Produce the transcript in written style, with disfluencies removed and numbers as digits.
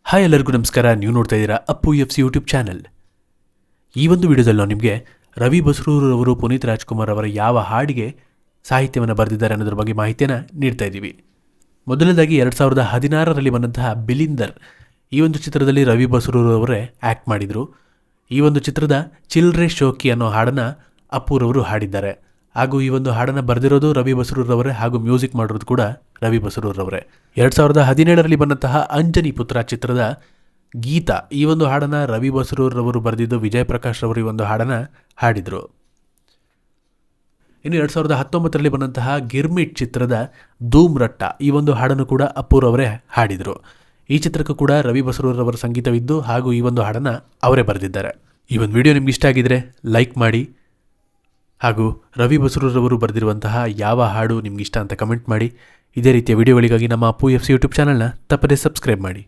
Hi ಎಲ್ಲರಿಗೂ ನಮಸ್ಕಾರ. ನೀವು ನೋಡ್ತಾ ಇದ್ದೀರಾ ಅಪ್ಪು FC ಯೂಟ್ಯೂಬ್ ಚಾನಲ್. ಈ ಒಂದು ವಿಡಿಯೋದಲ್ಲಿ ನಾವು ನಿಮಗೆ ರವಿ ಬಸ್ರೂರವರು ಪುನೀತ್ ರಾಜ್ಕುಮಾರ್ ಅವರ ಯಾವ ಹಾಡಿಗೆ ಸಾಹಿತ್ಯವನ್ನು ಬರೆದಿದ್ದಾರೆ ಅನ್ನೋದ್ರ ಬಗ್ಗೆ ಮಾಹಿತಿಯನ್ನು ನೀಡ್ತಾ ಇದ್ದೀವಿ. ಮೊದಲನೇದಾಗಿ 2016ರಲ್ಲಿ ಬಂದಂತಹ ಬಿಲಿಂದರ್ ಈ ಒಂದು ಚಿತ್ರದಲ್ಲಿ ರವಿ ಬಸ್ರೂರವರೇ ಆ್ಯಕ್ಟ್ ಮಾಡಿದರು. ಈ ಒಂದು ಚಿತ್ರದ ಚಿಲ್ರೆ ಶೋಕಿ ಅನ್ನೋ ಹಾಡನ್ನು ಅಪ್ಪುರವರು ಹಾಡಿದ್ದಾರೆ. ಹಾಗೂ ಈ ಒಂದು ಹಾಡನ್ನು ಬರೆದಿರೋದು ರವಿ ಬಸ್ರೂರವರೇ ಹಾಗೂ ಮ್ಯೂಸಿಕ್ ಮಾಡಿರೋದು ಕೂಡ ರವಿ ಬಸ್ರೂರವರೇ. 2017ರಲ್ಲಿ ಬಂದಂತಹ ಅಂಜನಿ ಪುತ್ರ ಚಿತ್ರದ ಗೀತ ಈ ಒಂದು ಹಾಡನ್ನು ರವಿ ಬಸ್ರೂರವರು ಬರೆದಿದ್ದು ವಿಜಯ್ ಪ್ರಕಾಶ್ ರವರು ಈ ಒಂದು ಹಾಡನ್ನು ಹಾಡಿದರು. ಇನ್ನು 2019ರಲ್ಲಿ ಬಂದಂತಹ ಗಿರ್ಮಿಟ್ ಚಿತ್ರದ ಧೂಮ್ ರಟ್ಟ ಈ ಒಂದು ಹಾಡನ್ನು ಕೂಡ ಅಪ್ಪುರವರೇ ಹಾಡಿದರು. ಈ ಚಿತ್ರಕ್ಕೂ ಕೂಡ ರವಿ ಬಸ್ರೂರವರ ಸಂಗೀತವಿದ್ದು ಹಾಗೂ ಈ ಒಂದು ಹಾಡನ್ನು ಅವರೇ ಬರೆದಿದ್ದಾರೆ. ಈ ಒಂದು ವಿಡಿಯೋ ನಿಮ್ಗೆ ಇಷ್ಟ ಆಗಿದ್ರೆ ಲೈಕ್ ಮಾಡಿ ಹಾಗೂ ರವಿ ಬಸ್ರೂರವರು ಬರೆದಿರುವಂತಹ ಯಾವ ಹಾಡು ನಿಮ್ಗೆ ಇಷ್ಟ ಅಂತ ಕಮೆಂಟ್ ಮಾಡಿ. ಇದೇ ರೀತಿಯ ವಿಡಿಯೋಗಳಿಗಾಗಿ ನಮ್ಮ ಅಪ್ಪು FC ಯೂಟ್ಯೂಬ್ ಚಾನಲ್ನ ತಪ್ಪದೇ ಸಬ್ಸ್ಕ್ರೈಬ್ ಮಾಡಿ.